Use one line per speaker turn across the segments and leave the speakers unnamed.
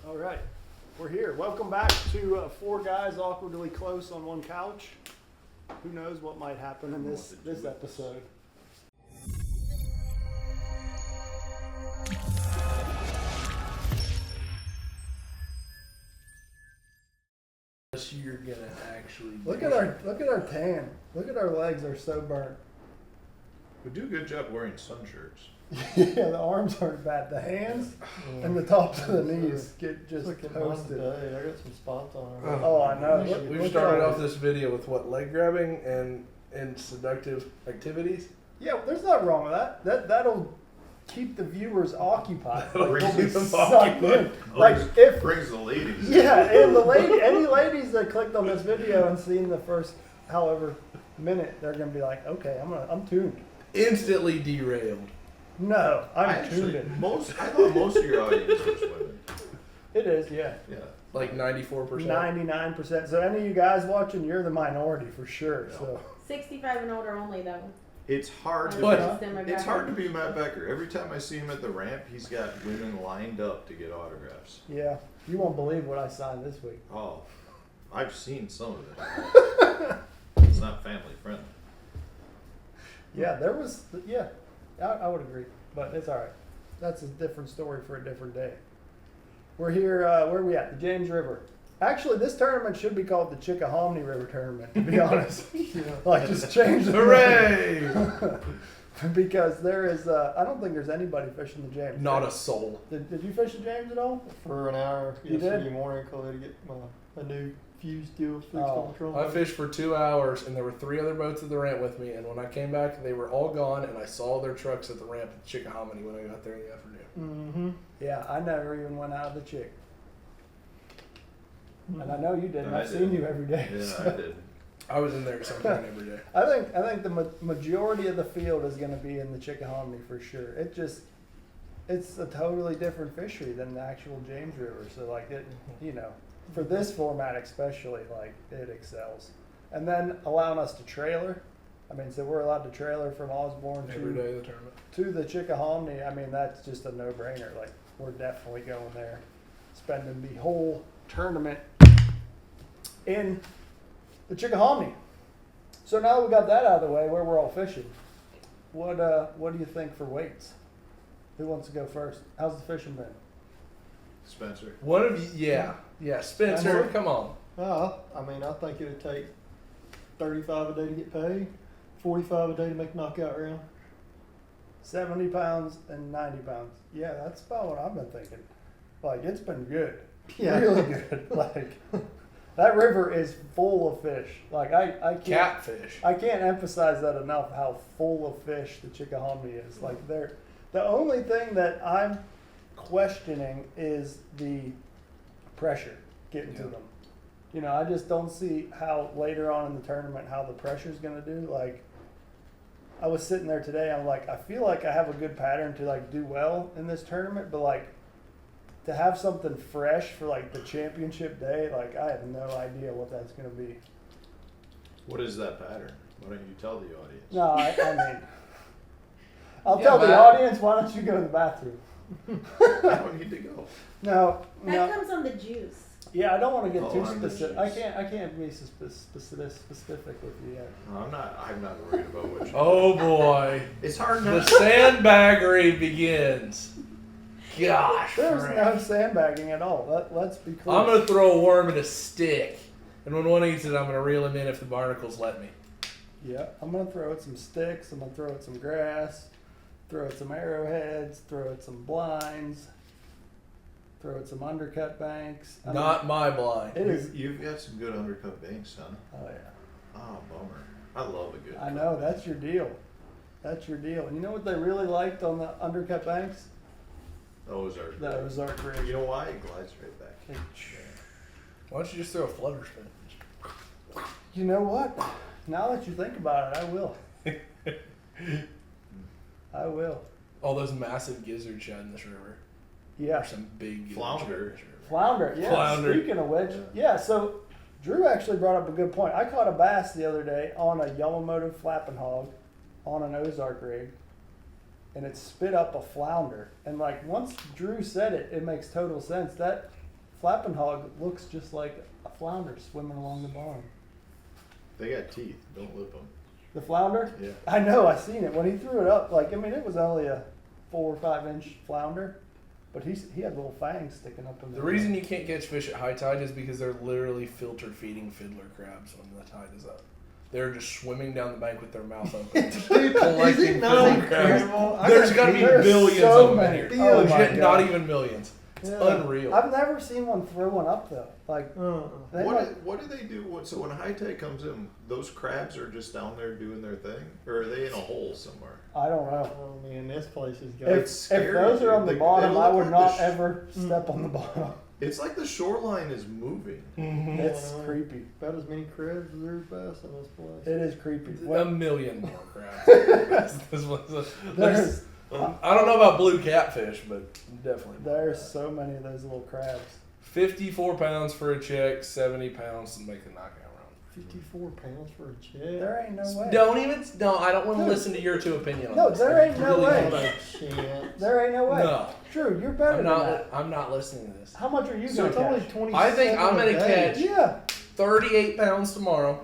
All right, we're here. Welcome back to Four Guys Awkwardly Close on One Couch. Who knows what might happen in this episode.
You're gonna actually
look at our tan. Look at our legs, are so burnt.
We do a good job wearing sun shirts.
Yeah, the arms aren't bad. The hands and the tops of the knees get just toasted.
I got some spots on her.
Oh, I know.
We've started off this video with what, leg grabbing and seductive activities.
Yeah, there's nothing wrong with that. That'll keep the viewers occupied.
Brings
They'll be
them
sucked in.
Brings the ladies.
Yeah, and any ladies that clicked on this video and seen the first however minute, they're gonna be like, okay, I'm tuned.
Instantly derailed.
No, I'm tuned
I
in.
thought most of your audience was women.
It is, yeah.
Yeah.
Like 94%.
99%. So any of you guys watching, you're the minority for sure.
Yeah.
So
65 and older only, though.
It's hard to
It's
hard to be Matt Becker. Every time I see him at the ramp, he's got women lined up to get autographs.
yeah, you won't believe what I signed this week.
Oh, I've seen some of it. It's not family friendly.
Yeah, there was. Yeah, I would agree, but it's all right. That's a different story for a different day. We're here. Where are we at? The James River. Actually, this tournament should be called the Chickahominy River Tournament, to be honest. Like, just change the
Hooray!
because there is, I don't think there's anybody fishing the James.
Not a soul.
Did you fish the James at all?
For an hour
You
yesterday
did?
morning, because I had to get a new fuse deal fixed
Oh.
on the trolling.
I fished for 2 hours, and there were 3 other boats at the ramp with me. And when I came back, they were all gone, and I saw their trucks at the ramp at Chickahominy when I got there in the afternoon.
Mm-hmm. Yeah, I never even went out of the Chick. And I know you didn't.
I
I've seen
did.
you every day.
Yeah,
so.
I did.
I was in there sometime every day.
I think the majority of the field is going to be in the Chickahominy for sure. It's a totally different fishery than the actual James River. So like it, for this format especially, like it excels. And then allowing us to trailer. I mean, so we're allowed to trailer from Osborne
Every day of the tournament.
to the Chickahominy. I mean, that's just a no-brainer. Like we're definitely going there, spending the whole tournament in the Chickahominy. So now that we got that out of the way, where we're all fishing, what do you think for weights? Who wants to go first? How's the fishing been?
Spencer.
One of you, yeah, Spencer,
Spencer?
come on.
I mean, I think it would take 35 a day to get paid, 45 a day to make a knockout round.
70 pounds and 90 pounds. Yeah, that's about what I've been thinking. Like, it's been good.
Yeah.
Really good. Like, that river is full of fish. Like, I can't...
Catfish.
I can't emphasize that enough, how full of fish the Chickahominy is. Like, the only thing that I'm questioning is the pressure getting to them. I just don't see how later on in the tournament how the pressure's going to do. Like, I was sitting there today, I'm like, I feel like I have a good pattern to like do well in this tournament, but like to have something fresh for like the championship day, like I have no idea what that's going to be.
What is that pattern? Why don't you tell the audience?
No, I mean, I'll
Yeah,
tell the
Matt.
audience, why don't you go to the bathroom?
I don't need to go.
No,
That comes on the juice.
yeah, I don't want to get too
I'm the
specific.
juice.
I can't be specific with you yet.
No, I'm not worried about what you
Oh boy.
It's hard
The
not
sandbaggery begins. Gosh.
There's
Frank.
no sandbagging at all. Let's be clear.
I'm going to throw a worm in a stick. And when one eats it, I'm going to reel him in if the barnacles let me.
Yeah, I'm gonna throw it some sticks. I'm gonna throw it some grass. Throw it some arrowheads. Throw it some blinds. Throw it some undercut banks. I mean,
Not my blind.
It is.
You've got some good undercut banks, son.
Oh yeah.
Oh, bummer. I love a good.
I know, that's your deal. That's your deal. And you know what they really liked on the undercut banks?
Those are.
The Ozark rig.
You know why? It glides right back.
Why don't you just throw a flutter spin?
You know what? Now that you think about it, I will. I will.
All those massive gizzards shad in this river.
Yeah.
There's some big gizzards
Flounder.
in this river.
Flounder, yeah.
Flounder.
Speaking of which, yeah, so Drew actually brought up a good point. I caught a bass the other day on a yellow motive flapping hog on an Ozark rig, and it spit up a flounder. And like once Drew said it, it makes total sense. That flapping hog looks just like a flounder swimming along the bottom.
They got teeth. Don't lip them.
The flounder?
Yeah.
I know, I seen it. When he threw it up, like, I mean, it was only a 4 or 5 inch flounder, but he had little fangs sticking up in
The
there.
reason you can't catch fish at high tide is because they're literally filter feeding fiddler crabs when the tide is up. They're just swimming down the bank with their mouth open, collecting fiddler crabs. There's got to be
There's
billions
so
of them
many.
in here.
Oh my
Legit, not
God.
even millions. It's
Yeah.
unreal.
I've never seen one throw one up though. Like, they might-
What do they do? So when high tide comes in, those crabs are just down there doing their thing, or are they in a hole somewhere?
I don't know.
Oh man, this place is got.
It's
If
scary,
those are on the
dude.
bottom,
They
I
look
would
like
not
the
ever step on the bottom.
It's like the shoreline is moving.
It's creepy.
About as many crabs as there's bass in this place.
It is creepy.
A million more crabs.
There's
I don't know about blue catfish, but definitely. more
there's
crabs.
so many of those little crabs.
54 pounds for a check, 70 pounds to make the knockout round.
54 pounds for a check.
There ain't no way.
Don't even. No, I don't want to
Dude.
listen to your two opinion on
No,
this.
there
I
ain't no
really
way.
don't.
Not a chance.
There ain't no way.
No,
Drew, you're better
I'm
than
not.
that.
I'm not listening to this.
How much are you
So
gonna
it's only
catch?
27
I think I'm gonna
a day.
catch-
Yeah.
38 pounds tomorrow.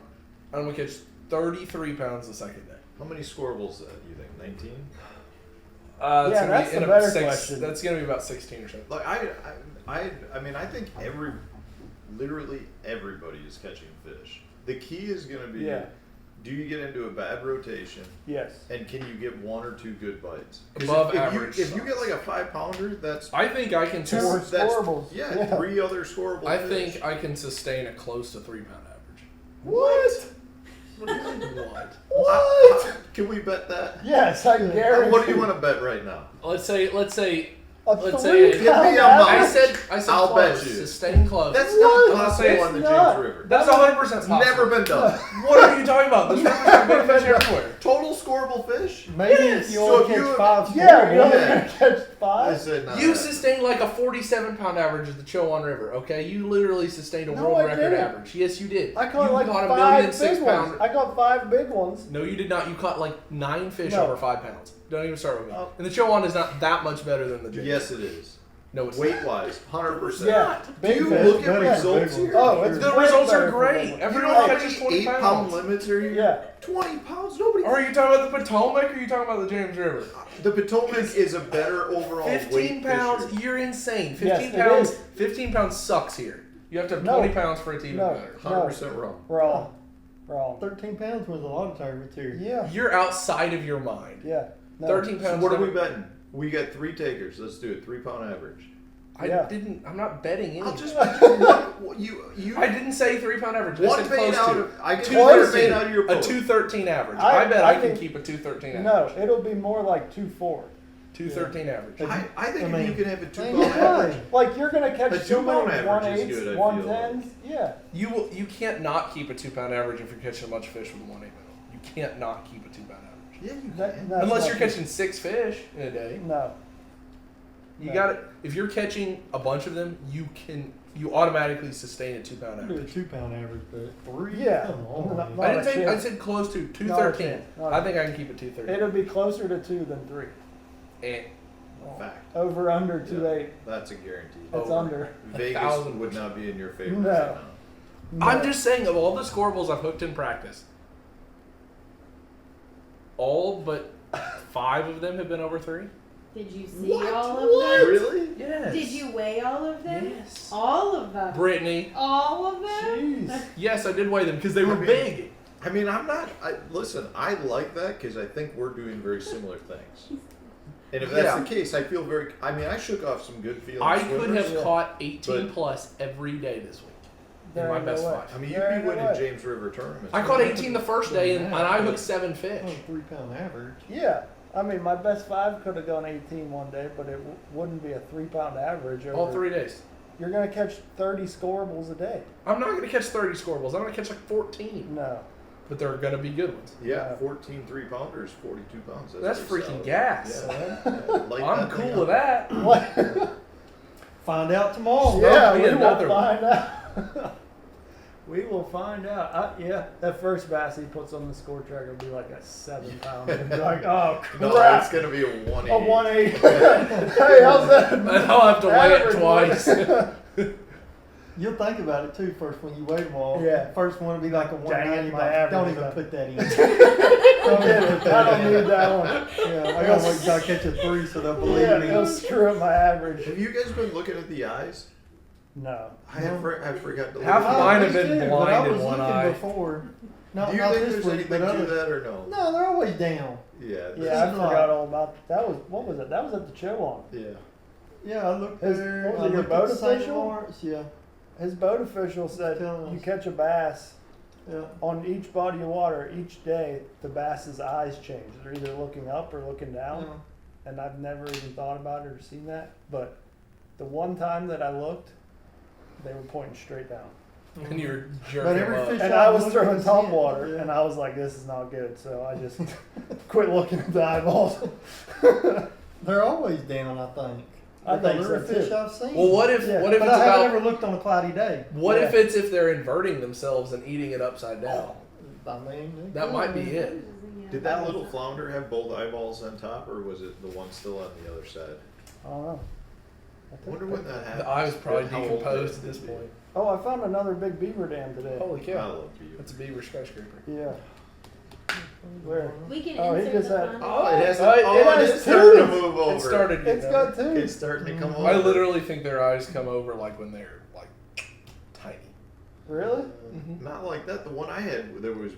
I'm gonna catch 33 pounds the second day.
How many squirrels do you think? 19?
That's
Yeah,
gonna
that's
be in
the
about
better question.
That's gonna be about 16 or so.
Like I mean, I think literally everybody is catching fish. The key is going to be,
Yeah.
do you get into a bad rotation,
Yes.
and can you get 1 or 2 good bites? 'Cause
Above
if
average
you get
size.
like a 5-pounder, that's
I think I can.
Two
Sus-
that's
squirrels.
yeah,
Yeah.
3 other scoreable
I
fish.
think I can sustain a close to 3 pound average.
What?
What?
What?
Can we bet that?
Yes, I guarantee.
What do you want to bet right now?
Let's say.
A
Let's say-
3-pound
Give me a
average?
month.
I said
I'll
close.
bet you.
Sustain close.
That's
What?
not possible
It's
on the
not.
James River.
That's 100%
It's
possible.
never been done.
What are you talking about? This river's got big fish everywhere.
Total scoreable fish?
Maybe
Yes.
if you
So
only
if you-
catch 5
Yeah, you're only
Yeah.
gonna catch
I
5.
said not
You
that.
sustained like a 47 pound average at the Chowan River, okay? You literally sustained a
No,
world
I
record
didn't.
average. Yes, you did.
I caught
you
like
caught
5
6
big ones.
pounder.
I caught 5 big ones.
No, you did not. You caught like 9 fish
No.
over 5 pounds. Don't even start with me.
Oh.
And the Chowan is not that much better than the James.
Yes, it is.
No, it's
Weight
not.
wise, 100%.
Yeah.
Do
Big
you
fish.
look at
Better
results
big
here?
Oh, it's
The
way
results
better
are
for
great.
big ones.
You know
Everyone
how
catches
many
20
8-pound
pounds.
limits are here?
Yeah.
20 pounds. Nobody.
Are you talking about the Potomac or are you talking about the James River?
The Potomac is a better overall
15
weight
pounds,
fishery.
you're insane. 15
Yes, it
pounds,
is.
15 pounds sucks here. You have to have
No.
20 pounds for it to even
No.
matter.
100% wrong.
Wrong. Wrong.
13 pounds wins a lot of tournaments here.
Yeah.
You're outside of your mind.
Yeah. No.
13
So
pounds.
what are we
never-
betting? We got 3 takers. Let's do it. 3-pound average.
Yeah.
I'm not betting
I'll
anything.
just bet you one. You.
I didn't say 3 pound average. I
One
said
bait
close
out
to.
of. I get
213.
2 bait out of your
A
boat.
213 average.
I-
I bet
I
I can
think-
keep a 213 average.
No, it'll be more like 2-4.
213 average.
I think
I
if
mean,
you can have a 2-pound
yeah.
average.
Like you're gonna catch
A
so
2-pound
many
average is
1/8s,
good, I feel
110s. Yeah.
You can't not keep a 2 pound average if you're catching a bunch of fish with a 1/8 minnow. You can't not keep a 2 pound average.
Yeah, you
That-
can.
that's
Unless
not
you're
true.
catching 6 fish in a day.
No.
You
No.
got it. If you're catching a bunch of them, you automatically sustain a 2 pound
I'll do a
average.
2-pound average, but 3?
Yeah.
Come on.
Not
I
a
didn't say I
chance.
said close to
Not a
213.
chance. Not a
I think I can keep it 213.
It'll be closer to 2 than 3.
And
Fact.
Over under 2.8.
That's a guarantee.
It's
Over.
under.
Vegas
1,000.
would not be in your favor
No.
right now.
I'm just saying, of all the scoreables I've hooked in practice, all but 5 of them have been over 3.
Did you see
What?
all of them?
Really?
Yes.
Did you weigh all of them?
Yes.
All of them.
Brittany.
All of them?
Jeez.
Yes, I did weigh them because they were
I mean-
big.
I mean, listen, I like that because I think we're doing very similar things. And if that's
Yeah.
the case, I feel I shook off some good feelings.
I could
swimmers.
have caught 18
But-
plus every day this week.
There
In my
ain't no
best
way.
5.
I mean,
There
you'd
ain't
be
no
winning
way.
James River tournaments.
I caught 18 the first day and I hooked 7 fish.
Oh, 3-pound average.
Yeah. I mean, my best 5 could have gone 18 one day, but it wouldn't be a 3-pound average. Over.
All 3 days.
You're gonna catch 30 scoreables a day.
I'm not going to catch 30 scoreables. I'm going to catch like 14.
No.
But they're going to be good ones.
Yeah, 14 3-pounders, 42 pounds.
That's
pretty
freaking
solid.
gas.
Yeah, yeah, light
I'm
that
cool
thing
with
up.
that.
What?
Find out tomorrow.
Yeah,
be
we will
another one.
find out. We will find out. Yeah, that first bass he puts on the score tracker will be like a 7-pound. He'll be like, oh crap,
No, it's gonna be a 1-8.
a 1/8. Hey, how's that?
And I'll have to weigh it
Average
twice.
You'll think about it too first when you weigh them all.
Yeah.
First one will be like a
Dang it,
190.
my
Like,
average
don't
is
even
up.
put that in.
I don't need that one.
Yeah, I gotta wait till I catch a 3 so they'll believe
Yeah,
me.
it'll screw up my average.
Have you guys been looking at the eyes?
No.
I forgot to look
Half
at
of
the
mine
eyes.
have been
but
blind
I
in
was
one
looking
eye.
before. Not,
Do you
not
think
this
there's
week,
anything
but
to
other.
that or no?
No, they're always down.
Yeah.
Yeah, I
It's
forgot
not.
all about that. What was it? That was at the show on.
Yeah.
Yeah, I looked
His-
there.
what was
I
it, your
looked at
boat
St.
official?
Lawrence. Yeah,
His boat official said
Telling
you
us.
catch a bass
yeah.
on each body of water each day. The bass's eyes change. They're either looking up or looking down.
Yeah.
And I've never even thought about it or seen that. But the one time that I looked, they were pointing straight down.
And you're jerking
But every
them up.
fish-
And
I
I was
looked
throwing
at
top
it,
water,
yeah.
and I was like, "This is not good." So I just quit looking at the eyeballs.
They're always down, I think.
I
But the
think so,
lure fish
too.
I've seen.
Well, what if
Yeah.
what if
but
it's
I haven't
about
ever looked on a cloudy day.
what if
Yeah.
it's if they're inverting themselves and eating it upside down?
I mean, they
That
could.
might be it.
Did that little flounder have both eyeballs on top, or was it the one still on the other side?
I don't know.
I wonder when that happened.
The eye was probably
How old
decomposed
they
at this
would be.
point.
Oh, I found another big beaver dam today.
Holy
I
cow!
love beaver.
That's a beaver skyscraper.
Yeah. Where?
We can
Oh, he
insert
just
the
had-
flounder.
Oh, it has.
Oh, it
it
has
is starting to
two.
move over.
It started.
It's got two.
It's starting to come over.
I literally think their eyes come over like when they're like tiny.
Really?
Mhm.
Not like that. The one I had, there was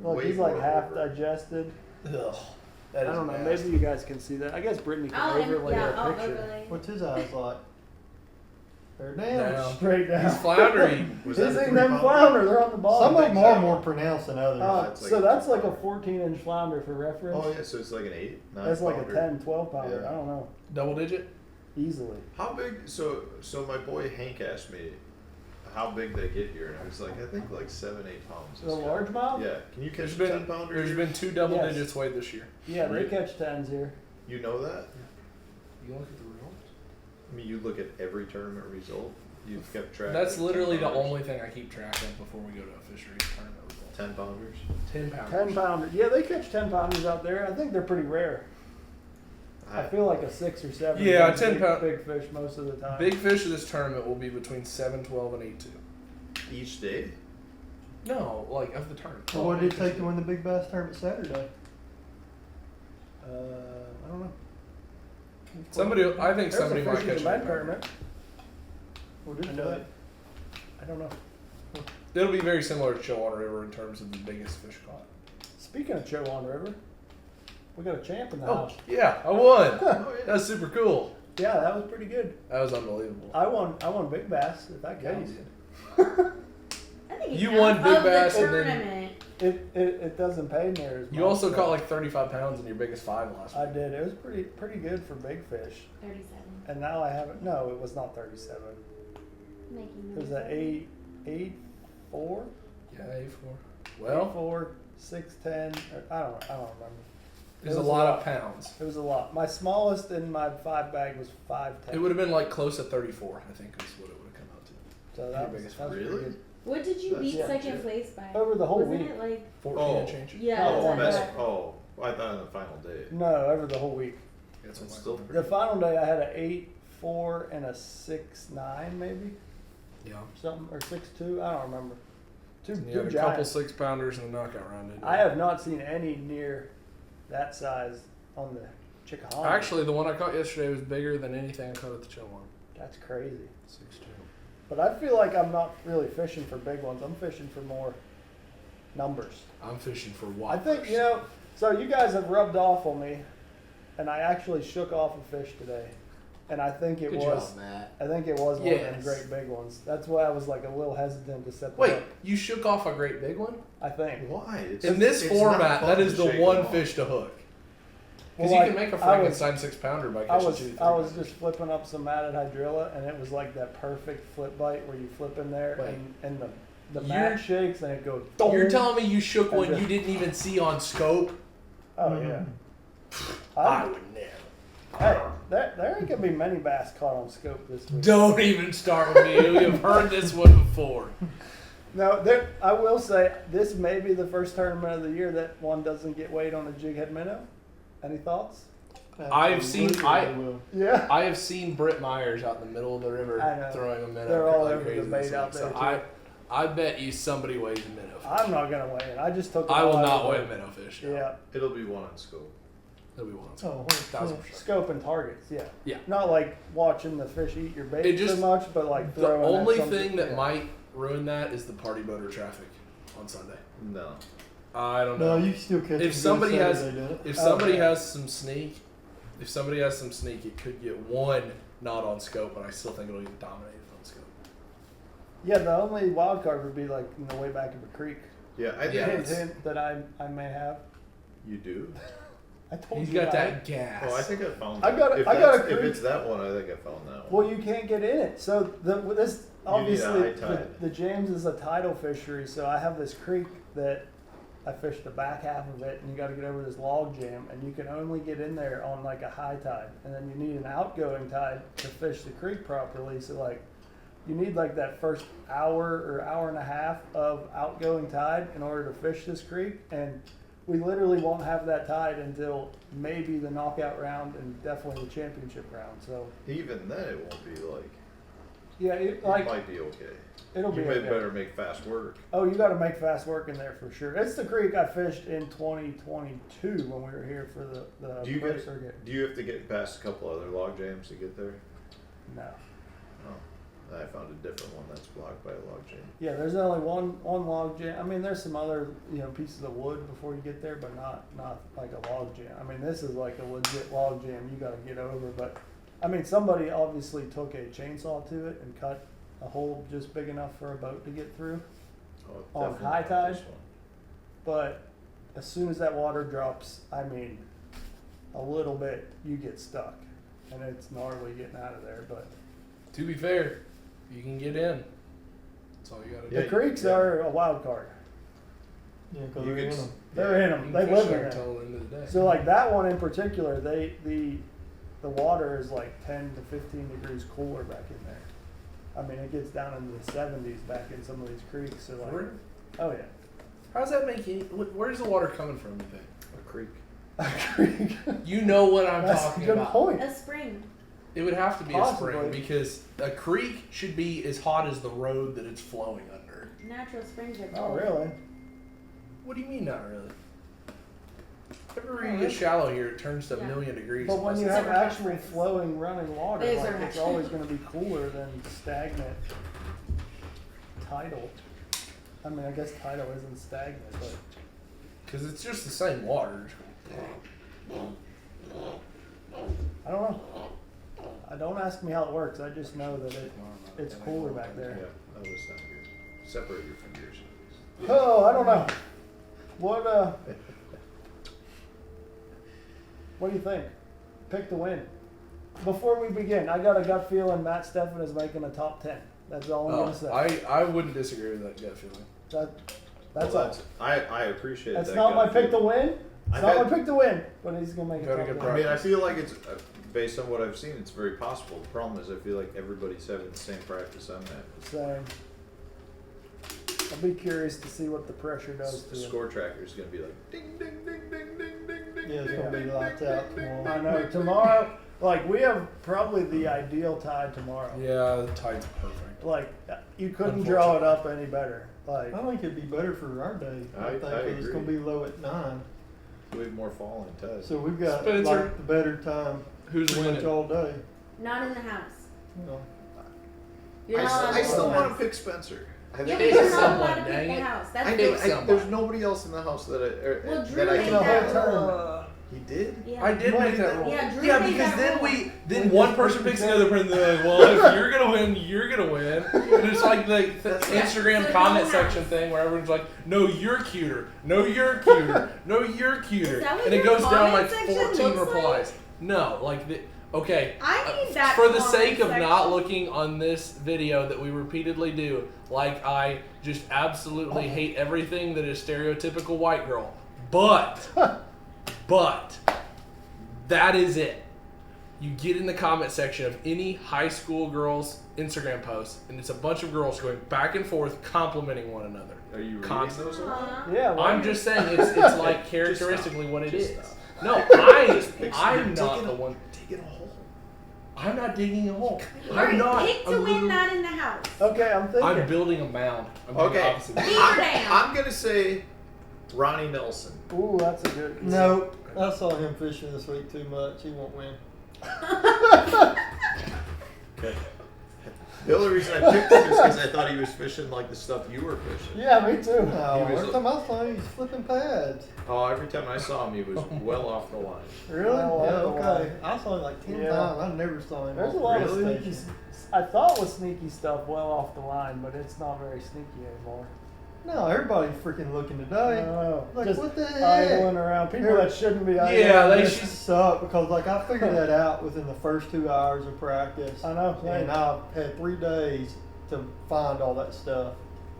Look,
way
he's
more
like half
over.
digested.
Ugh, that
I
is
don't know.
nasty.
Maybe you guys can see that. I guess Brittany can
I'll,
overlay
yeah,
that
I'll
picture.
overlay.
What's his eyes like? They're down.
Down.
Straight down.
He's floundering.
Was
He's
that a
eating them
3 pounder?
flounder. They're on the bottom.
Some of them are
so.
more pronounced than others.
That's like
so
a
that's like a
2-pounder.
14-inch flounder for reference.
Oh yeah, so it's like an 8, 9
That's like a
pounder.
10, 12 pounder.
Yeah.
I don't know.
Double digit.
Easily.
How big? So my boy Hank asked me how big they get here, and I was like, I think like 7, 8 pounds.
The largemouth?
Yeah. Can you catch
There's
a
been
10 pounder?
there's
here?
been 2 double
Yes.
digits weighed this year.
Yeah, they
Really?
catch 10s here.
You know that?
You look at the results.
I mean, you look at every tournament result. You've kept track.
That's
of
literally
10
the
pounders.
only thing I keep track of before we go to a fishery tournament result.
10 pounders.
10 pounds.
10 pounder. Yeah, they catch 10 pounders out there. I think they're pretty rare. I feel like a 6 or 7.
Yeah,
big-
10
big,
pound-
big fish most of the time.
Big fish of this tournament will be between 7, 12, and 8, 2.
each day.
No, like of the tournament.
So what did it take to win the big bass tournament Saturday?
I don't know.
Somebody, I think
There's
somebody
a
might
fishing
catch
event
a
tournament.
What did
I
it
know
take?
that. I don't know.
It'll be very similar to Chilwater River in terms of the biggest fish caught.
Speaking of Chilwan River, we got a champ in the
Oh,
house.
yeah, I won.
Oh yeah.
That's super cool.
Yeah, that was pretty good.
That was unbelievable.
I won big bass, if that
Yeah, you
counts.
did.
I think it
You
counts.
won big
Of
bass
the
and then-
tournament.
It doesn't pay near as much.
You also
but
caught like 35 pounds in your biggest 5 last
I
week.
did. It was pretty good for big fish.
37.
And now I haven't. No, it was not 37.
Making
It was
noise.
a 8.4.
Yeah, 8-4. Well,
8.4, 6.10. I don't remember.
there's
It
a
was a
lot
lot.
of pounds.
It was a lot. My smallest in my 5 bag was 5.10.
It would have been like close to 34, I think is what it would have come out to.
So that was, that was pretty
Really?
good.
What did you
That's
beat
legit.
second place by?
Over the whole
Wasn't
week.
it like
14
Oh.
and change.
yeah?
Oh,
it's
Best.
like that.
Oh, I thought on the final day.
No, over the whole week.
That's
That's
what
still
still.
The final day, I had a 8.4 and a 6.9 maybe
Yeah.
something or 6.2. I don't remember. Two
You had a
giants.
couple 6-pounders in the knockout round. Didn't you?
I have not seen any near that size on the Chickahominy.
Actually, the one I caught yesterday was bigger than anything I caught at the Chilwan.
That's crazy.
6'2".
But I feel like I'm not really fishing for big ones. I'm fishing for more numbers.
I'm fishing for
I
whoppers.
think, so you guys have rubbed off on me, and I actually shook off a fish today. And I think it
Good
was,
job, Matt.
I think it was one of them
Yes.
great big ones. That's why I was like a little hesitant to set the
Wait,
hook.
you shook off a great big one?
I think.
Why? It's,
In this
it's not
format,
fun
that
to
is the
shake
one
them off.
fish to hook. Because
Well,
you can make a
I was-
Frankenstein 6-pounder by
I
catching
was
2
I was
3-pounders.
just flipping up some matted hydrilla, and it was like that perfect flip bite where you flip in there,
Wait.
and the
You're-
mat shakes and it goes.
You're
dong.
telling me you shook
And
one
just-
you didn't even see on scope?
Oh yeah.
I
I,
would never.
hey, there ain't gonna be many bass caught on scope this week.
Don't even start with me. We have heard this one before.
No, I will say this may be the first tournament of the year that one doesn't get weighed on a jig head minnow. Any thoughts?
I've seen-
Absolutely will.
Yeah.
I have seen Britt Myers out in the middle of the river
I know.
throwing a minnow.
They're all
like
over the
crazy
bait
this
out
week.
there,
So
too.
I bet you somebody weighs a minnow.
I'm not gonna weigh it. I just took.
I will
all
not
out
weigh
of
a
it.
minnow fish.
Yeah.
It'll be one on scope.
It'll be one.
Oh,
1,000%.
Scope and targets. Yeah.
Yeah.
Not like watching the fish eat your bait
It just-
so much, but like
The
throwing. at
only
something-
thing that
yeah.
might ruin that is the party boater traffic on Sunday.
No.
I don't
no,
know.
you can still catch
If
it
somebody has-
Saturday, doesn't it?
If somebody
Okay.
has some sneak, it could get one not on scope, but I still think it'll get dominated on scope.
Yeah, the only wild card would be like in the way back of a creek.
Yeah, I think
Yeah,
Hint,
it's,
hint that I may have.
you do.
I told
He's
you
got
I-
that gas.
Oh, I think I found.
I got a-
If
I got a
that's- If
creek.
it's that one, I think I found that one.
Well, you can't get in it. So this
You need a
obviously
high tide.
the James is a tidal fishery. So I have this creek that I fish the back half of it, and you got to get over this log jam, and you can only get in there on like a high tide, and then you need an outgoing tide to fish the creek properly. So like, you need like that first hour or hour and a half of outgoing tide in order to fish this creek, and we literally won't have that tide until maybe the knockout round and definitely the championship round. So
Even then, it won't be like.
yeah,
It might be okay.
it'll be
You may
okay.
better make fast work.
Oh, you got to make fast work in there for sure. It's the creek I fished in 2022 when we were here for the
Do you
pro
get-
circuit.
Do you have to get past a couple other log jams to get there?
No.
Oh, I found a different one that's blocked by a log jam.
Yeah, there's only one log jam. I mean, there's some other pieces of wood before you get there, but not like a log jam. I mean, this is like a legit log jam you got to get over. But I mean, somebody obviously took a chainsaw to it and cut a hole just big enough for a boat to get through.
Oh,
On
definitely
high
not
tide?
this one.
But as soon as that water drops, I mean, a little bit, you get stuck, and it's gnarly getting out of there. But
To be fair, you can get in. That's all you gotta
Yeah,
the creeks
yeah.
are a wild card.
Yeah, 'cause
You
they're in
could-
them.
They're in
do.
them.
You
They
can
live
fish
in
there
them.
until the end of the day.
So like that one in particular, the water is like 10 to 15 degrees cooler back in there. I mean, it gets down into the 70s back in some of these creeks. So like,
Really?
oh yeah,
How does that make you? Where's the water coming from? You think?
A creek.
a creek.
You know what I'm
That's a
talking
good
about.
point.
A spring.
It would have to be a
Possibly.
spring because a creek should be as hot as the road that it's flowing under.
Natural springs are
Oh
cold.
really?
What do you mean, not really? Everywhere you get shallow here, it turns to a
Yeah.
million degrees.
But when
unless
you
it's-
have actually flowing running water,
Those
like
are
it's
actually-
always going to be cooler than stagnant tidal. I mean, I guess tidal isn't stagnant, but
Because it's just the same water.
I don't know. Don't ask me how it works. I just know that it's cooler back there.
Yeah, that was not good. Separate your fingers.
Oh, I don't know. What do you think? Pick the win. Before we begin, I got a gut feeling Matt Stefan is making a top 10. That's all I'm
Oh,
gonna say.
I wouldn't disagree with that gut feeling.
That's
Well,
all.
I appreciate
That's
that.
not my
gut
pick to
feeling.
win. It's
I've
not
had-
my pick to win, but he's gonna make a
Gotta
top
get
10.
I mean, I feel like it's based on what I've seen, it's very possible. The problem is, I feel like everybody's having the same practice I'm having.
So I'll be curious to see what the pressure does
The
to him.
score tracker is going to be like ding ding ding ding ding ding ding.
Yeah, it's
ding,
gonna be
ding,
lights
ding,
out
ding,
tomorrow.
I
ding,
know
ding,
tomorrow, like we have probably the ideal tide tomorrow.
Yeah, the tide's perfect.
Like you couldn't draw it up any better. Like
I think it'd be better for our day.
I
think 'cause it's
agree.
gonna be low at 9.
ding. We have more falling tides.
So we've got
Spencer.
like the better time
Who's
pretty much
winning?
all day.
Not in the house.
You know.
You're not allowed
I
to
still
leave the
want
house.
to pick Spencer. I
Yeah,
think
but
Pick
you're not
someone,
allowed to pick
dang
the
it.
house. That's
I
the
know,
someone.
there's nobody else in the house that
Well, Drew
that I
made
can.
the whole
that
term.
He did.
Yeah.
I did make that rule.
Yeah, Drew
Yeah,
made
because
that
then
rule.
one person picks the other person. They're like, well, if you're gonna win, you're gonna win. And it's like the Instagram
So
comment
no
section
house.
thing where everyone's like, no, you're cuter. No, you're cuter. No, you're cuter.
Is that what
And it
your
goes down like
comment section
14
looks
replies. No, like okay.
I need that
For the
comment
sake of not
section.
looking on this video that we repeatedly do, like I just absolutely hate everything that is stereotypical white girl. But that is it. You get in the comment section of any high school girl's Instagram post, and it's a bunch of girls going back and forth complimenting one another.
Are you reading
Constantly.
those? a lot?
Yeah, well,
I'm just saying it's like characteristically what it
Just
is.
stop.
No, I'm not the one.
Digging a hole.
I'm not digging a hole.
All right,
I'm not.
pick to
I'm
win,
literally-
not in the house.
Okay, I'm thinking.
I'm building a mound. I'm doing the
Okay.
opposite.
Beaver dam.
I'm gonna say Ronnie Nelson.
Ooh, that's a good.
No, I saw him fishing this week too much. He won't win.
Okay. The only reason I picked him is because I thought he was fishing like the stuff you were fishing.
Yeah, me too.
No,
He was
every time I saw him, he was flipping pads.
Oh, every time I saw him, he was well off the line.
Really?
Well,
Yeah,
off the
okay. I saw him like 10
Yeah.
times. I never saw him.
There's a
off
lot
the
of
Really?
sneaky.
station.
I thought was sneaky stuff well off the line, but it's not very sneaky anymore.
No, everybody's freaking looking
I
today.
don't know.
Like,
Just
what the
idling
heck?
around. People that shouldn't be idling.
Yeah, they
just-
should.
Suck because like I figured that out within the first 2 hours of practice.
I know.
And I had 3 days to find all that stuff.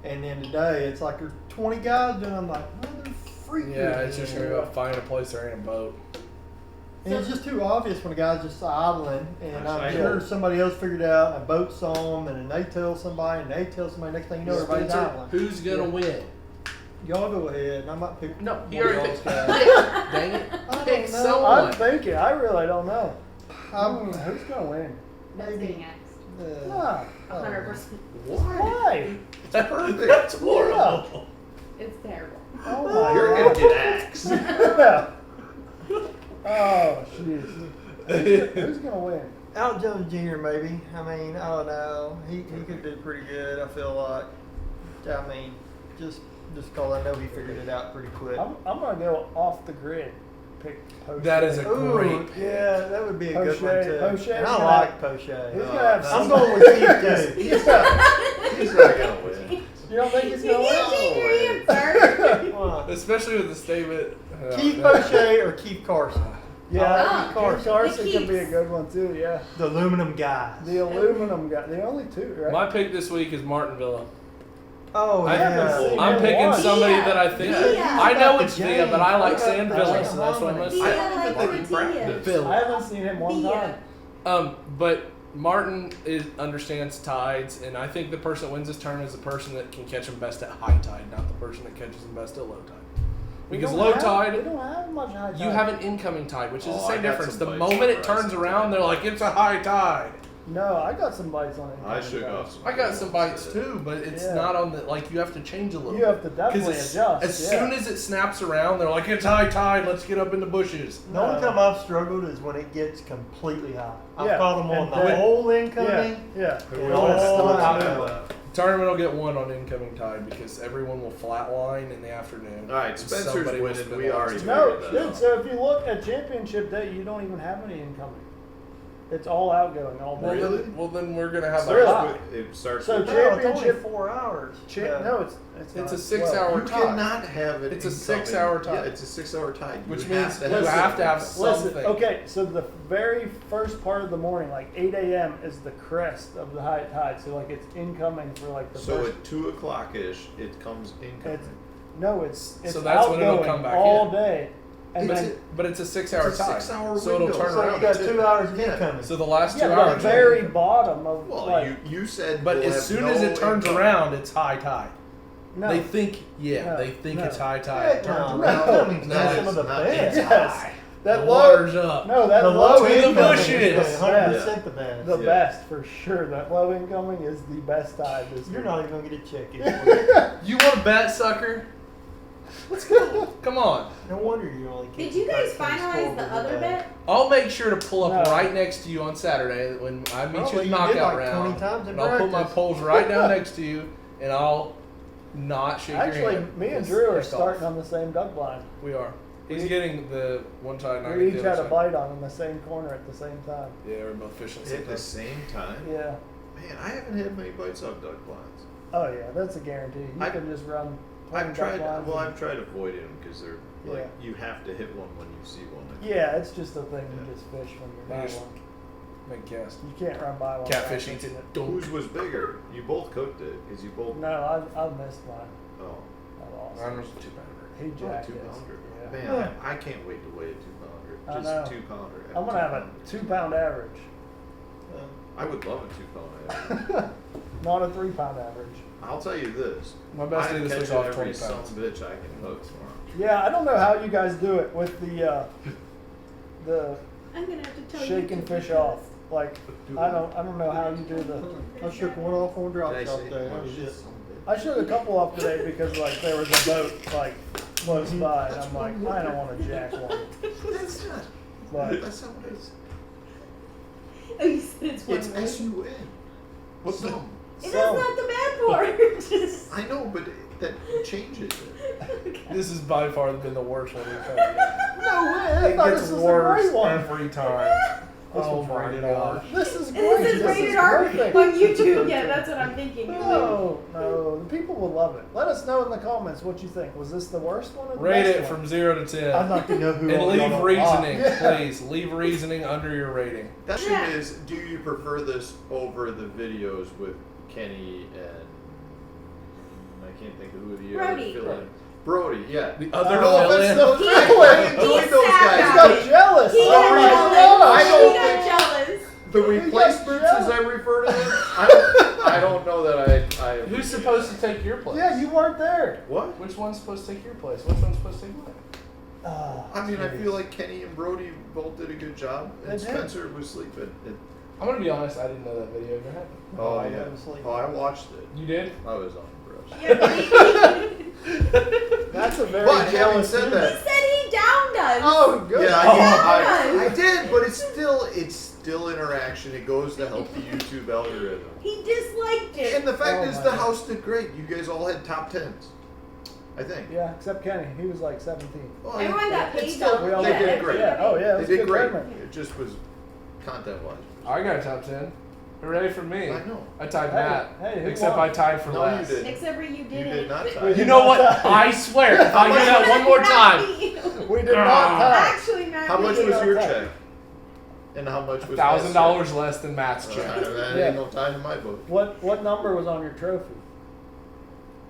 And then today it's like there's 20 guys doing. I'm like, mother freaking.
Yeah, it's just gonna be about finding a place there ain't a boat.
And it's just too obvious when a guy's just idling, and I'm
I
sure
know.
somebody else figured it out. And a boat saw him, and then they tell somebody, and they tell somebody. Next thing you know, everybody's
Spencer,
idling.
who's gonna win?
Y'all go ahead, and I might pick.
No,
one
he
of
already
y'all's
picked.
guys.
Dang it!
I
Pick
don't know.
someone.
I'm thinking. I really don't know.
I'm-
Who's gonna win?
That's getting axed.
Nah.
100%.
Why?
It's perfect.
That's horrible.
It's terrible.
Oh my
You're
God.
gonna get axed.
Yeah. Oh, jeez. Who's gonna win?
Al Jones Jr. maybe. I mean, I don't know. He could do pretty good. I feel like. I mean, just because I know he figured it out pretty quick.
I'm gonna go off the grid. Pick Poche.
That is a
Ooh,
great pick.
yeah, that would be a good one
Poche-
too.
Poche's
And I
gonna
like
have-
Poche.
He's gonna have
I'm
some.
going with Keith too.
He's not gonna win.
You don't think he's
Did
gonna
you
win?
change your answer?
Why?
Especially with the statement.
Keith Poche or Keith Carson?
Yeah,
Oh,
Keith
Carson.
Carson
The
could be a
Keiths.
good one too. Yeah,
The aluminum guys.
the aluminum guy. The only two, right?
My pick this week is Martin Villa.
Oh,
I
haven't
yeah.
seen
I'm
him
picking
once.
somebody
Villa.
that I think.
Villa.
I know it's
Villa.
Villa, but I like
What
Sand
about
Villa,
the
so that's what I'm gonna
Villa.
say.
I don't even think he practiced.
Villa.
I haven't seen him one
Villa.
time.
But Martin understands tides, and I think the person that wins this tournament is the person that can catch them best at high tide, not the person that catches them best at low tide.
We
Because
don't
low
have-
tide,
we don't have much high tide.
you have an incoming tide, which is the
Oh, I
same
got
difference.
some
The
bites
moment it
on
turns
rising
around,
tide.
they're like, it's a high tide.
No, I got some bites on it.
I shook off some.
I got some bites
instead.
too, but it's
Yeah.
not on the, like, you have to change a little
You have to
bit.
definitely adjust.
As
yeah.
soon as it snaps around, they're like, it's high tide, let's get up in the bushes.
The only time I've struggled is when it gets completely high. I've
Yeah,
caught them on
and
the
then-
whole
yeah,
incoming.
yeah.
Who
Oh,
wants to
I
do
know.
that?
Tournament will get one on incoming tide because everyone will flatline in the afternoon.
All right,
and
Spencer's
somebody will
winning.
spin
We
off.
already
No,
figured that
dude.
out.
So if you look at championship day, you don't even have any incoming. It's all outgoing all day.
Well, then we're gonna have
Starts
a
Really?
high.
with- It starts.
So
with-
No, it's only
championship-
4 hours. Yeah.
No, it's
It's
not.
a 6-hour
You
tide.
cannot have it.
It's a
incoming.
6-hour tide.
Yeah, it's a 6-hour tide. You
Which
have
means
to
you
have
have to have
something.
Listen,
something.
okay, so the very first part of the morning, like 8 a.m., is the crest of the high tide. So like it's incoming for like the
So
first.
at 2 o'clock ish, it comes incoming.
It's no, it's
So that's when
outgoing
it'll come back
all
in.
day, and
But
then
it's a 6-hour
It's a
tide.
6-hour
so it'll
window.
turn
So
around.
you got
too.
2 hours of
Yeah.
incoming.
So the last
yeah,
2
but
hours.
the very bottom of
Well,
like
you said.
But
we'll
as
have
soon as
no
it turns
incoming.
around, it's high tide.
no,
They think,
No,
they think
no.
it's high tide.
Heck
It turns
no,
around.
incoming's
No,
not
it's
some of the
not.
best.
yes, that
the
low.
water's up.
No, that
The
low
low
to the
incoming
bushes.
is 100% the best.
the
Yeah.
best for sure. That low incoming is the best tide. This
You're
week.
not even gonna get a check anymore.
You want to bet, sucker? Let's go. Come on.
No wonder you only.
Did you guys finalize the other bet?
I'll make sure to pull up
No.
right next to you on Saturday when I meet
Probably
you
you
at
did
knockout
like
round.
20 times in
and I'll put my
practice.
poles right down next to you, and I'll not shake your
Actually,
hand.
me and
It's
Drew are
pissed off.
starting on the same duck line.
We are. He's
We-
getting the one side, and I
We
get
each
the
had
other
a
side.
bite on in the same corner at the same time.
Yeah, we're both fishing
At the
sometimes.
same time.
Yeah.
Man, I haven't had many bites off duck blinds.
Oh yeah, that's a guarantee. You
I-
can just run. plain
I've
duck
tried.
lines
Well,
and-
I've tried avoiding them because they're like you have to hit one when you see one.
Yeah, it's just a thing
Yeah.
you just fish when you're
You
by
just
one.
Make cast.
You can't run by one.
Catfish
without
eats it.
missing
Don't.
Whose was bigger? You both cooked it because you both.
No, I missed mine.
Oh,
I lost.
Mine was a 2-pounder.
He jacked
2
his.
pounder.
Yeah.
Man, I can't wait to weigh a 2-pounder.
I
Just
know.
2-pounder.
I'm gonna have a 2-pound average,
I would love a 2-pound average.
not a 3-pound average.
I'll tell you this.
My best day
I'm
this week
catching
off
every
20
son
pounds.
of a bitch I can hook tomorrow.
Yeah, I don't know how you guys do it with the the
I'm gonna have to tell you.
shaking fish off. Like I don't know how you do the.
I shook one off on drop
Did I
shot
say-
there.
oh,
That was
shit.
it.
I shook a couple off today because like there was a boat like close by, and I'm like I don't want to jack one.
That's not.
But
That's not what it's.
Oh, you said it's one
It's
word.
S-U-N. What's
So-
some?
That's
some.
not the bad part. Just.
I know, but that changes it.
This has by far been the worst one we've had yet.
No way! I
It
thought
gets
this was a
worse
great one.
every time.
This
Oh
one's
my
rated R.
gosh.
This is
And
great.
this is
This
rated
is
R
perfect.
on YouTube. Yeah, that's what I'm thinking.
No, the people will love it. Let us know in the comments what you think. Was this the worst one or the
Rate
best
it
one?
from 0 to 10.
I'd like to know who
And
all
leave
y'all
reasoning,
Yeah.
please. Leave reasoning under your rating.
That
Yeah.
is, do you prefer this over the videos with Kenny and I can't think of who the
Brody.
other fill-in. Brody, yeah.
The other
No offense
fill-in.
to those
He-
guys. I enjoyed
he's
those
sad
guys.
He
about
got
it.
jealous.
He
Oh
got
my
jealous.
gosh.
I don't
He got
think-
jealous.
The replacements, as I refer to them, I don't know that I
Who's supposed to take your place?
Yeah, you weren't there.
What?
Which one's supposed to take your place? Which one's supposed to take mine?
I mean, I feel like Kenny and Brody both did a good job, and
They did.
Spencer was sleeping.
I'm gonna be honest, I didn't know that video even happened.
Oh,
I
yeah.
was asleep.
Oh, I watched it.
You did?
I was on the brush.
Yeah, but
That's a very
But having
jealous.
said
he
that,
said he downed us.
Oh, good.
yeah,
Oh.
I did, but it's still interaction. It goes to help the YouTube algorithm.
He disliked it.
And the fact
Oh
is,
my
the
God.
house did great. You guys all had top 10s, I think.
Yeah, except Kenny. He was like 17.
Well,
Everyone got
it's
paid
still-
though.
We all
They
Yeah,
did
everybody
great.
got
Yeah. Oh
paid.
yeah. It
They
was
did
good
great.
tournament.
It just was content-wise.
I got a top 10. Hooray for me.
I know.
I tied
Hey,
Matt.
hey, who
Except
won?
I tied for
No,
last.
you didn't.
Except for you
You
didn't.
did not tie.
You know what? I swear, if I do that one more time,
We did not tie.
Actually, Matt.
How
we
much
did.
was your
tie.
check? And how much was
$1,000 less than Matt's
Matt's
check.
That
Yeah.
ain't no time in my book.
What number was on your trophy?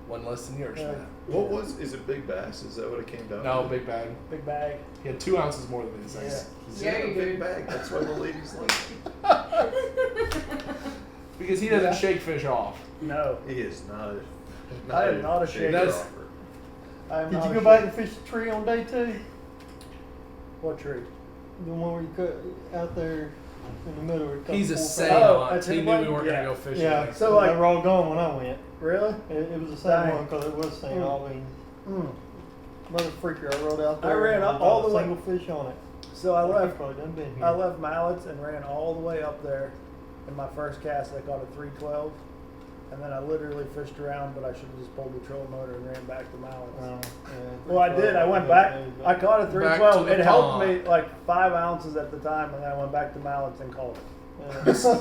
One less than yours,
Yeah.
Matt.
What was? Is it Big Bass? Is that what it came down to?
No, big bag.
Big bag.
He had 2 ounces more than his
Yeah.
ice.
He's
Yeah,
got a
you
big
did.
bag. That's why the ladies like him.
Because he doesn't
Yeah.
shake fish off.
No,
He is not a.
I am not a shaker.
That's-
offer.
I am
Did
not
you
a
go back
shit-
and fish the tree on day 2?
What tree?
The one where you cut out there in the middle. where you cut
He's a
4
seance.
Oh, that's
He
him
knew we
one?
weren't
Yeah.
going to go fishing.
Yeah,
next
So,
so
like-
they were all gone when I went.
Really?
It was the same
Dang.
one because it was St.
Mm.
Albans.
Mm.
Mother freaker, I rode out
I
there.
ran
and
up
not
all
a
the way-
single fish on it.
So I
You've
left.
probably done been here.
I left Mallets and ran all the way up there. In my first cast, I caught a 312, and then I literally fished around, but I should have just pulled the trolling motor and ran back to Mallets. Well, I did. I went back. I caught a 312.
to the
It helped
pond.
me like 5 ounces at the time, and then I went back to Mallets and called it.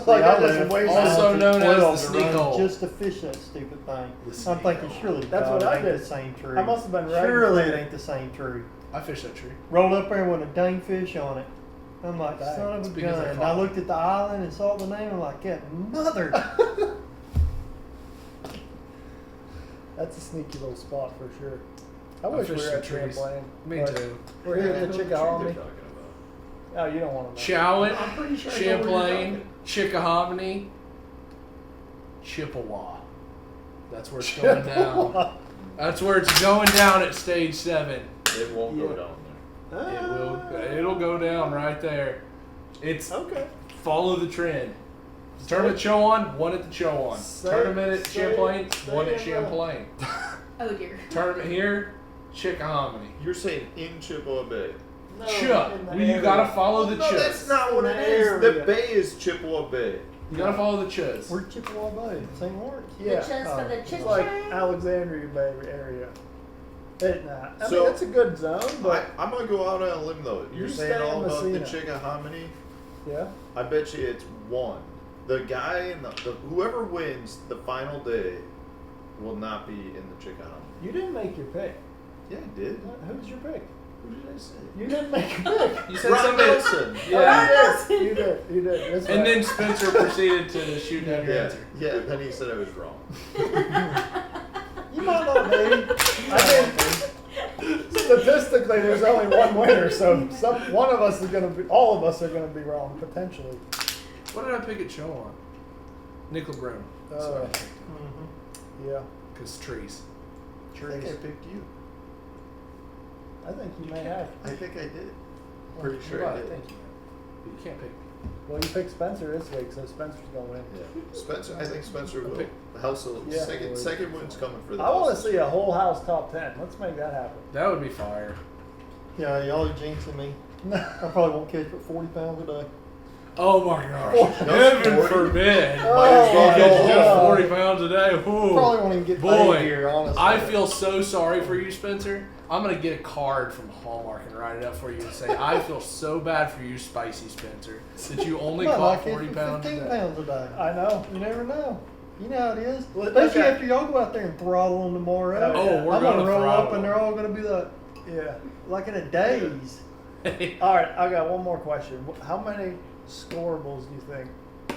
Like
I just wasted-
Also known as the sneak hole.
Just to fish that stupid thing.
The
I'm
sneak
thinking
hole.
surely
That's
God,
what I
it ain't
did.
the same tree.
I must have been right.
Surely it ain't the same tree.
I fished that tree.
Rolled up there with a dang fish on it. I'm like,
Dang.
son
It's
of a
because
gun.
they're
And I
caught.
looked at the island and saw the name. I'm like, yeah, mother.
That's a sneaky little spot for sure. I
I
wish we
fished
were at
some trees.
Champlain.
Me
but
too.
We're here
Yeah,
at
I
the
know what tree
Chickahominy.
they're talking about.
Oh, you don't want to know.
Chowan,
I'm pretty sure I know where you're
Champlain, Chickahominy, Chippewa. That's where it's going down. That's where it's going down at stage 7.
It won't go
Yeah.
down
It will. It'll go down right there. It's
Okay.
follow the trend. Tournament Chowan, one at the Chowan.
Say-
Tournament at
say-
Champlain,
say
one at
it,
Champlain.
Oh dear.
Tournament here, Chickahominy.
there. You're saying in Chippewa Bay.
No,
Chuck,
in the
well, you
area.
gotta follow the
No,
chus.
that's not what
In
it
the
is. The
area.
bay is Chippewa Bay.
You gotta follow the chus.
Where's Chippewa Bay? St. Lawrence?
Yeah.
The chest for the
It's
chit
like
chat.
Alexandria Bay area. I
So-
mean, it's a good zone, but
I'm gonna go out on a limb though. You're
You
saying
stay
all
in
about the
Messina.
Chickahominy.
yeah.
I bet you it's 1. The guy in the whoever wins the final day will not be in the Chickahominy.
You didn't make your pick.
Yeah, I did.
Who's your pick?
Who did I say?
You didn't make a pick.
You said
Ron
somebody.
Nelson.
Yeah.
You did. You did. That's
And
right.
then Spencer proceeded to shoot down your
Yeah,
answer.
yeah. Then he said I was wrong.
You might not be. I mean, statistically, there's only one winner, so one of us is gonna be. All of us are gonna be wrong potentially.
What did I pick at Chowan? Nickel Brown.
Mm-hmm.
Yeah.
Because trees.
I think I picked you.
I think you may have.
I think I did. Pretty sure
Right,
he did.
thank you. You can't pick me.
Well, you picked Spencer this week, so Spencer's gonna win.
Yeah. Spencer, I think Spencer will.
Okay.
House will,
Yeah.
second win's coming for the
I want
house.
to see a whole house top 10. Let's make that happen.
That would be fire.
Yeah, y'all are jinxing me. I probably won't catch but 40 pounds a day.
Oh my gosh.
No,
Heaven
40.
forbid.
Oh,
Might as well
You
go
get
home.
just 40 pounds a day. Ooh.
Probably won't even get
Boy,
paid here, honestly.
I feel so sorry for you, Spencer. I'm going to get a card from Hallmark and write it up for you and say, I feel so bad for you, Spicy Spencer, that you only
Might
caught
not catch
40
but
pounds a
15
day.
pounds a day.
I know.
You never know. You know how it is.
Well,
Especially
okay.
after y'all go out there and throttle them tomorrow.
Oh,
we're
I'm gonna
gonna
roll
throttle
up and they're all gonna be
Yeah.
like in a daze.
All right, I got one more question. How many scorables do you think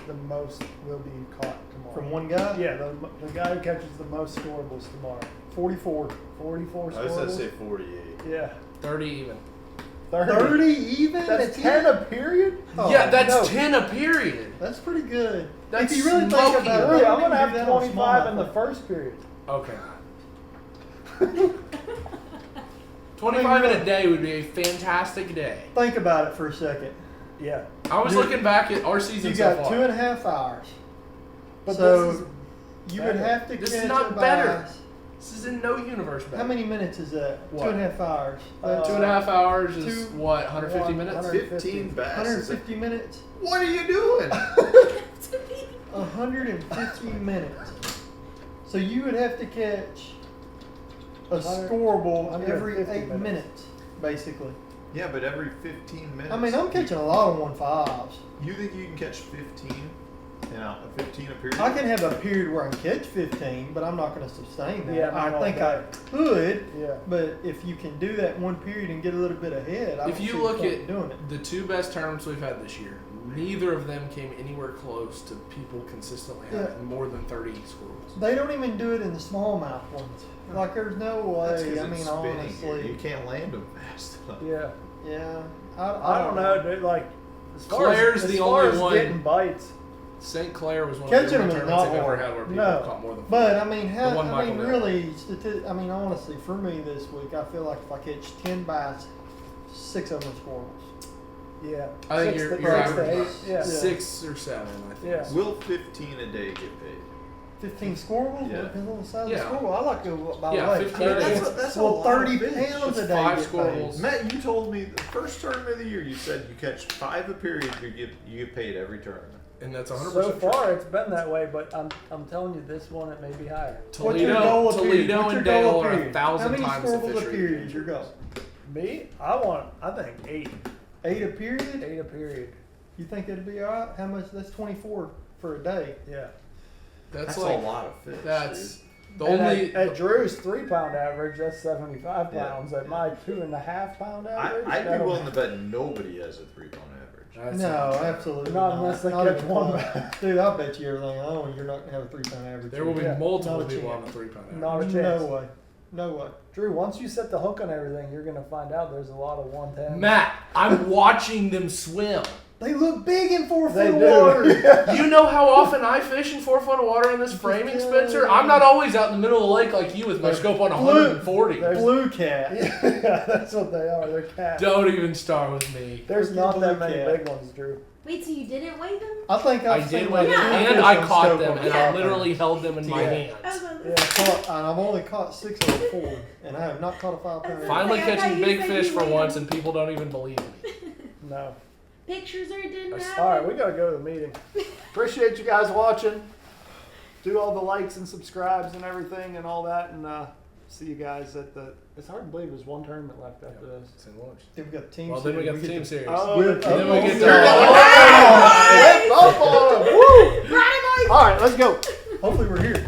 the most will be caught tomorrow?
From one guy?
Yeah, the guy who catches the most scorables tomorrow.
44.
44
I was
scorables?
gonna say 48.
Yeah.
30 even.
30 even?
That's 10 a period?
Oh,
yeah, that's
no.
10 a period.
That's pretty good.
That's
if you really think
smoking.
about it,
Really,
they
I'm
don't
going to
even do
have
that on
25 in the
smallmouth.
first period.
Okay. 25 in a day would be a fantastic day.
Think about it for a second.
Yeah.
I was looking back at our season
You
so
got
far.
2.5 hours.
But
so
this is
you would
better.
have to
This
catch
is not
about-
better. This is in no universe better.
How many minutes is that?
What?
2.5 hours.
Uh,
2.5 hours is
two-
what, 150 minutes?
15 bass.
150 minutes.
What are you doing?
150 minutes. So you would have to catch a
100
scorable every
150
8
minutes.
minutes, basically.
Yeah, but every 15 minutes.
I mean, I'm catching a lot of 1.5s.
You think you can catch 15? Yeah, 15 a period.
I can have a period where I can catch 15, but I'm not going to sustain that.
Yeah, not
I
all
think
day.
I could,
Yeah.
but if you can do that one period and get a little bit ahead, I
If
don't
you
see
look
the point
at
in doing it.
the two best tournaments we've had this year, neither of them came anywhere close to people consistently having more than 30 squirrels.
They don't even do it in the smallmouth ones. Like, there's no
That's
way.
'cause
I
it's
mean,
spinning.
honestly.
You can't land them fast enough.
Yeah.
Yeah.
I don't know, dude. Like, as far
Claire's
as,
the
as far
only
as
one-
getting bites.
St. Clair was one of
Catching
the only
them is
tournaments
not
I've ever
hard.
had where people
No.
caught more than 40.
But I mean,
The one Michael did.
really, honestly, for me this week, I feel like if I catch 10 bass, 6 of them are squirrels.
Yeah.
I think
6
you're
to
average
8. Yeah.
6 or 7, I think.
Yeah.
Will 15 a day get paid?
15 squirrels?
Yeah.
Depends on the size
Yeah.
of the squirrel. I like to go by
Yeah,
the way.
15
That's a
well,
lot
30
of fish.
pounds a
It's
day.
5
get
squirrels.
paid.
Matt, you told me the first tournament of the year, you said you catch 5 a period, you get paid every tournament.
And that's 100%
So
true.
far, it's been that way, but I'm telling you, this one it may be higher.
What's your goal of period?
Toledo
What's your
and
goal
Dale
of
are
period?
1,000
How many
times the
squirrels a
fishery.
period is your goal?
Me, I think 8.
8 a period?
8 a period.
You think it'd be alright? How much? That's 24 for a day.
Yeah.
That's
That's
like,
a lot of fish.
that's the
And
only.
at Drew's 3-pound average, that's 75
Yeah.
pounds. At my 2.5 pound average,
I'd be
that'll-
willing to bet nobody has a 3-pound average.
that's
No,
not true.
absolutely
Not
not.
unless they
Not
catch
even
one
close.
bass.
Dude, I'll bet you everything I own you're not gonna have a 3-pound average.
There will be
Yeah,
multiple
not a
people on
chance.
the 3-pound average.
Not a
No
chance.
way. No way.
Drew, once you set the hook on everything, you're gonna find out there's a lot of 110.
Matt, I'm watching them swim.
They look big in 4
They
foot
do.
water.
You know how often I fish in 4 foot of water in this framing, Spencer? I'm not always out in the middle of the lake like you with my scope on 140.
There's-
Blue cat.
Yeah, that's what they are. They're cats.
Don't even start with me.
There's
Freaking
not that
blue
many
cat.
big ones, Drew.
Wait, so you didn't weigh them?
I think
I
I've
did
seen
weigh
like
them,
Yeah.
and
two
I
fish on
caught
scope
them,
on
and
the
I
top
literally
end.
held them in my
Yeah.
hands.
Yeah.
And I've only caught 6 of the 4, and I have not caught a 5-pounder.
Finally
I thought
catching
you
big
said
fish
you
for
weighed
once,
them.
and people don't even believe me.
No.
Pictures or it didn't
I-
happen?
All right, we gotta go to the meeting. Appreciate you guys watching. Do all the likes and subscribes and everything and all that, and see you guys at the. It's hard to believe there's one tournament left after this.
Say lunch.
Then we got the team
Well, then we got
series.
the
get
team
to-
series.
Oh,
With-
the-
then we get
oh,
to-
Whip up on 'em. Woo!
Right,
All right, let's go.
Hopefully we're here.